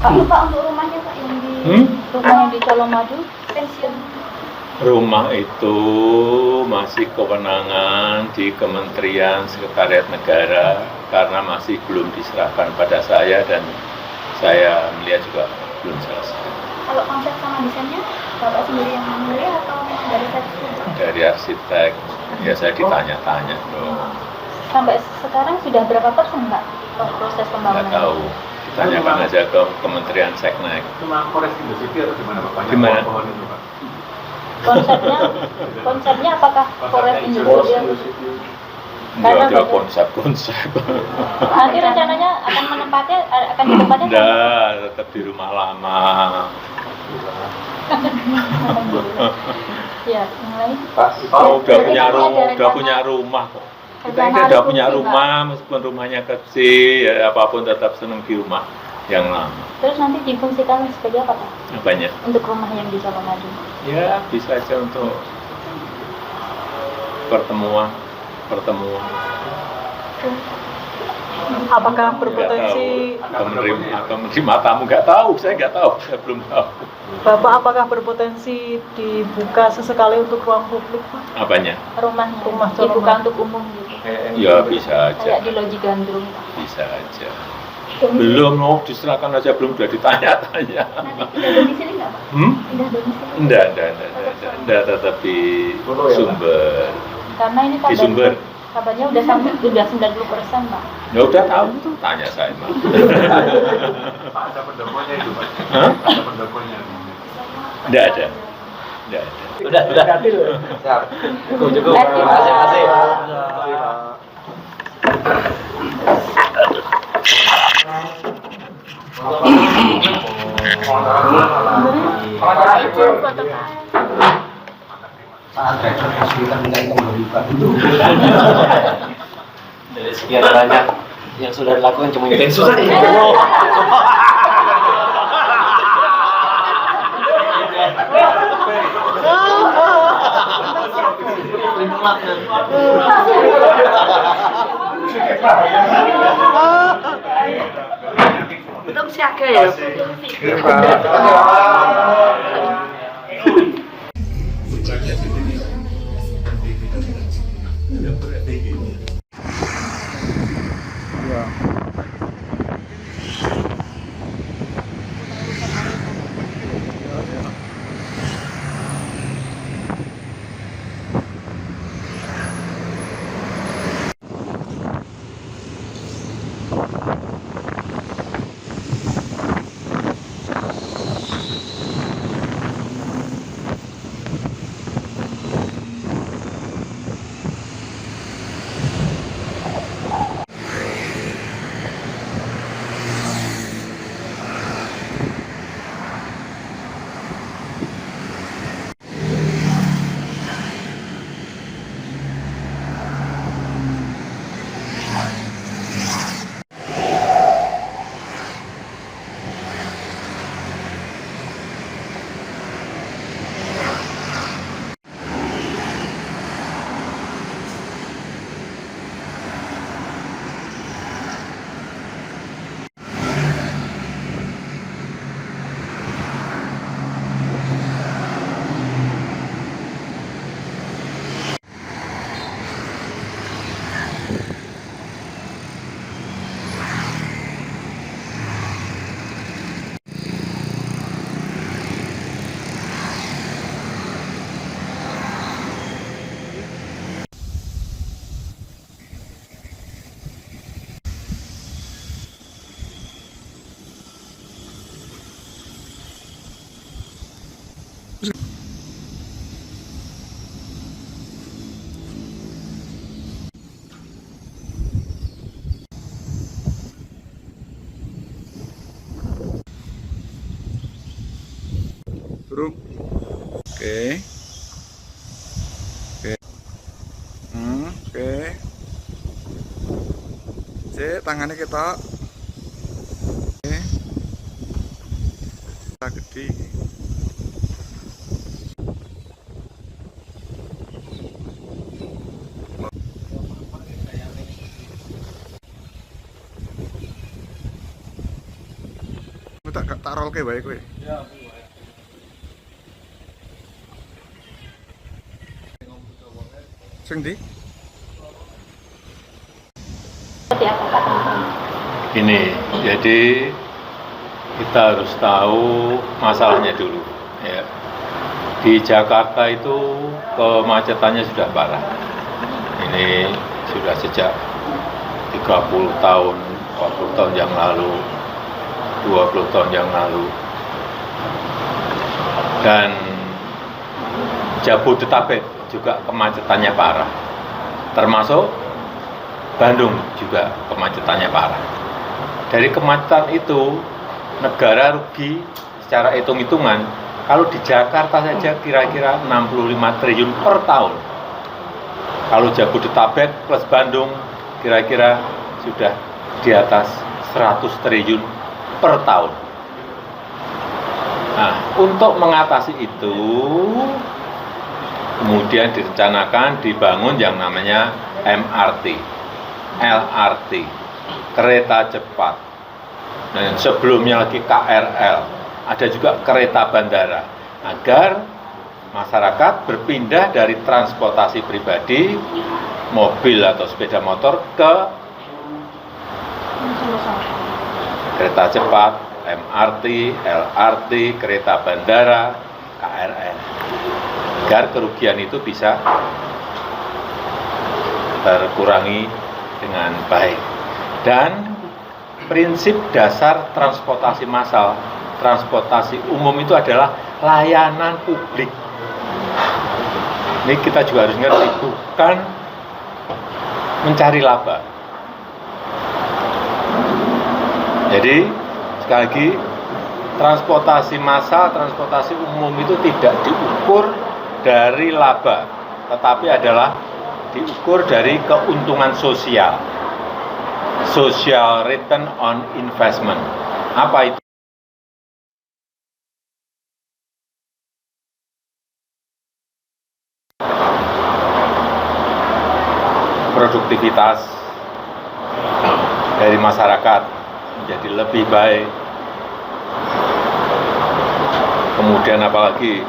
Pak, Pak, untuk rumahnya Pak yang di rumah yang di Colomadu pensiun. Rumah itu masih kewenangan di Kementerian Sekretariat Negara karena masih belum diserahkan pada saya dan saya melihat juga belum selesai. Kalau konsep sama desainnya Bapak sendiri yang memilih atau dari arsitek? Dari arsitek, ya saya ditanya-tanya dong. Sampai sekarang sudah berapa persen Pak proses pembangunan? Nggak tahu, ditanyakan aja ke Kementerian Seknek. Cuma Polres Indosiar atau gimana Pak? Gimana? Pohon itu Pak? Konsepnya apakah Polres Indosiar? Nggak ada konsep-konsep. Nanti rencananya akan ditempatnya? Nggak, tetap di rumah lama. Ya, yang lain. Udah punya rumah kok. Kita ini udah punya rumah, meskipun rumahnya kecil, ya apapun tetap senang di rumah yang lama. Terus nanti difungsikan sebagai apa Pak? Apanya? Untuk rumah yang di Colomadu? Ya bisa aja untuk pertemuan. Apakah berpotensi atau menerima tamu, nggak tahu, saya nggak tahu, saya belum tahu. Bapak apakah berpotensi dibuka sesekali untuk ruang publik Pak? Apanya? Rumahnya Rumah dibuka untuk umum gitu. Ya bisa aja. Kayak di Loji Gandrung Pak. Bisa aja. Belum mau diserahkan aja, belum udah ditanya-tanya. Nanti pindah domisili nggak Pak? Pindah domisili? Enggak, tetap di Sumber. Karena ini Di Sumber. kabarnya udah 90% Pak. Ya udah tahu itu, tanya saya Pak. Pak, ada pendoponya itu Pak? Hah? Ada pendoponya? Enggak ada. Udah. Siap. Cukup. Masih. Dari sekian banyak yang sudah dilakukan cuma yang susah. Belum siaga ya? Bro. Oke. Oke. Cek tangannya kita. Oke. Kita gede. tak rolke wae kowe. Sing ndi? Seperti apa Pak teman-teman? Ini, jadi kita harus tahu masalahnya dulu. Ya. Di Jakarta itu kemacetannya sudah parah. Ini sudah sejak 30 tahun, 40 tahun yang lalu, 20 tahun yang lalu. Dan Jabodetabek juga kemacetannya parah. Termasuk Bandung juga kemacetannya parah. Dari kemacetan itu, negara rugi secara hitung-hitungan, kalau di Jakarta saja kira-kira 65 triliun per tahun. Kalau Jabodetabek plus Bandung, kira-kira sudah di atas 100 triliun per tahun. Nah, untuk mengatasi itu, kemudian direncanakan dibangun yang namanya MRT, LRT, kereta cepat, dan sebelumnya lagi KRL, ada juga kereta bandara, agar masyarakat berpindah dari transportasi pribadi, mobil atau sepeda motor ke kereta cepat, MRT, LRT, kereta bandara, KRL, agar kerugian itu bisa terkurangi dengan baik. Dan prinsip dasar transportasi massal, transportasi umum itu adalah layanan publik. Ini kita juga harus ngerti, bukan mencari laba. Jadi, sekali lagi, transportasi massal, transportasi umum itu tidak diukur dari laba, tetapi adalah diukur dari keuntungan sosial. Social return on investment. Apa itu? Produktivitas dari masyarakat menjadi lebih baik. Kemudian apalagi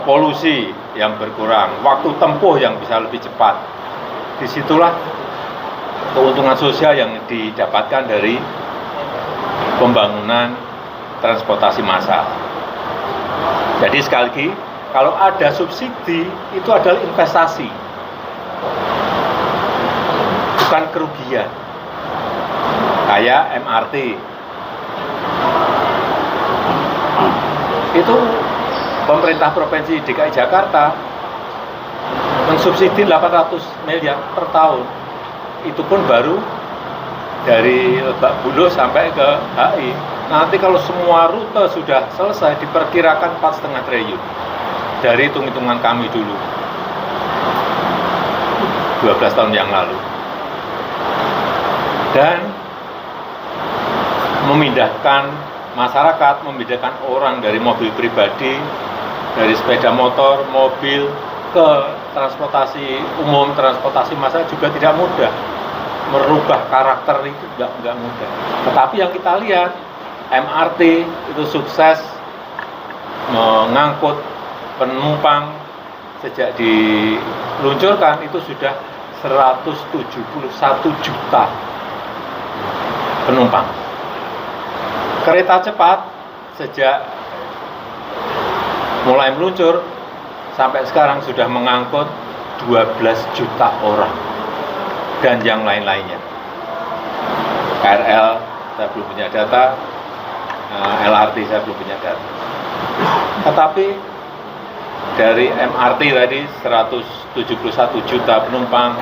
polusi yang berkurang, waktu tempuh yang bisa lebih cepat. Disitulah keuntungan sosial yang didapatkan dari pembangunan transportasi massal. Jadi sekali lagi, kalau ada subsidi itu adalah investasi, bukan kerugian. Kayak MRT itu pemerintah Provinsi DKI Jakarta mensubsidi 800 miliar per tahun. Itu pun baru dari Lebak Bulus sampai ke HI. Nanti kalau semua rute sudah selesai, diperkirakan 4,5 triliun. Dari hitung-hitungan kami dulu, 12 tahun yang lalu. Dan memindahkan masyarakat, memindahkan orang dari mobil pribadi, dari sepeda motor, mobil, ke transportasi umum, transportasi massal juga tidak mudah. Merubah karakter itu nggak mudah. Tetapi yang kita lihat, MRT itu sukses mengangkut penumpang. Sejak diluncurkan itu sudah 171 juta penumpang. Kereta cepat sejak mulai meluncur sampai sekarang sudah mengangkut 12 juta orang dan yang lain-lainnya. KRL saya belum punya data, LRT saya belum punya data. Tetapi dari MRT tadi 171 juta penumpang,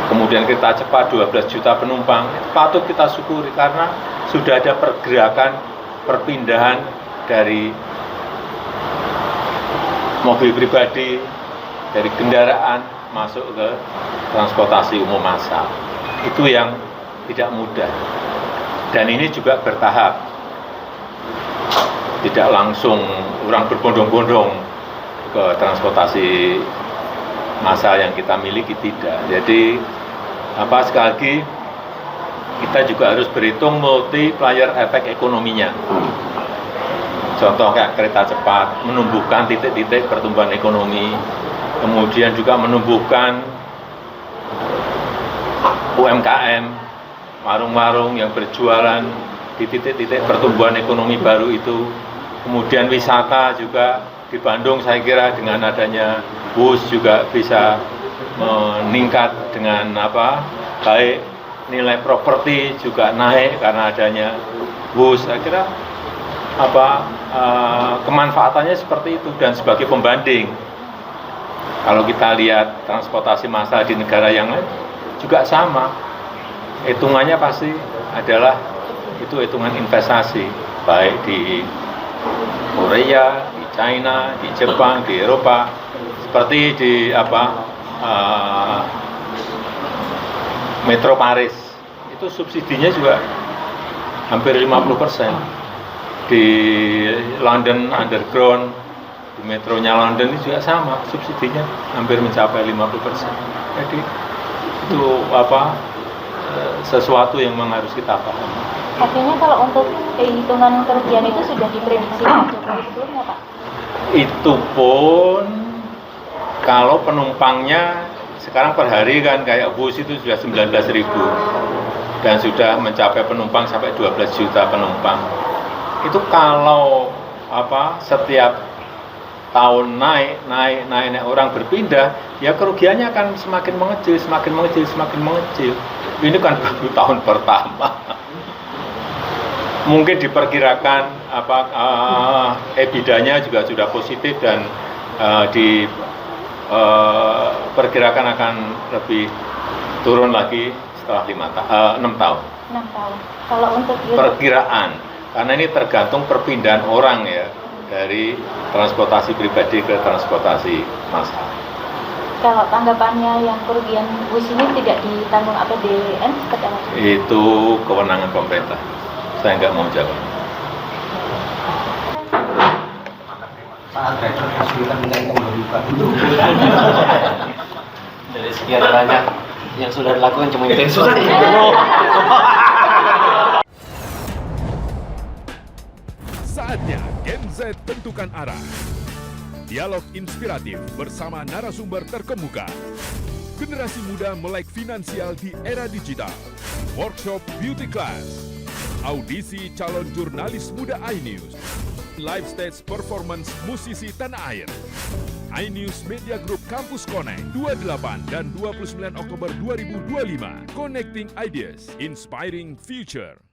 kemudian kereta cepat 12 juta penumpang, itu patut kita syukuri karena sudah ada pergerakan perpindahan dari mobil pribadi, dari kendaraan masuk ke transportasi umum massal. Itu yang tidak mudah. Dan ini juga bertahap. Tidak langsung orang berbondong-bondong ke transportasi massal yang kita miliki, tidak. Jadi sekali lagi kita juga harus berhitung multiplier efek ekonominya. Contoh kayak kereta cepat, menumbuhkan titik-titik pertumbuhan ekonomi, kemudian juga menumbuhkan UMKM, warung-warung yang berjualan di titik-titik pertumbuhan ekonomi baru itu. Kemudian wisata juga di Bandung saya kira dengan adanya bus juga bisa meningkat dengan baik nilai properti juga naik karena adanya bus. Saya kira kemanfaatannya seperti itu. Dan sebagai pembanding, kalau kita lihat transportasi massal di negara yang lain juga sama, hitungannya pasti adalah itu hitungan investasi, baik di Korea, di China, di Jepang, di Eropa, seperti di Metro Paris, itu subsidinya juga hampir 50%. Di London Underground, di metronya London itu juga sama, subsidinya hampir mencapai 50%. Jadi itu sesuatu yang memang harus kita pahami. Artinya kalau untuk hitungan kerugian itu sudah diprediksi Pak Jokowi sebelumnya, Pak? Itu pun kalau penumpangnya sekarang per hari kan kayak bus itu sudah 19.000 dan sudah mencapai penumpang sampai 12 juta penumpang. Itu kalau setiap tahun naik orang berpindah, ya kerugiannya akan semakin mengecil. Ini kan baru tahun pertama. Mungkin diperkirakan EBITDA-nya juga sudah positif dan diperkirakan akan lebih turun lagi setelah 6 tahun. 6 tahun. Kalau untuk perkiraan, karena ini tergantung perpindahan orang ya dari transportasi pribadi ke transportasi massal. Kalau tanggapannya yang kerugian bus ini tidak ditanggung APBN seperti apa? Itu kewenangan pemerintah. Saya nggak mau jawab. Saat driver kesulitan mencari pembuka. Dari sekian banyak yang sudah dilakukan cuma itu yang sudah. Saatnya Gen Z tentukan arah. Dialog inspiratif bersama narasumber terkemuka. Generasi muda melek finansial di era digital. Workshop beauty class. Audisi calon jurnalis muda iNews. Live stage performance musisi tanah air. iNews Media Group Campus Connect 28 dan 29 Oktober 2025. Connecting Ideas, Inspiring Future.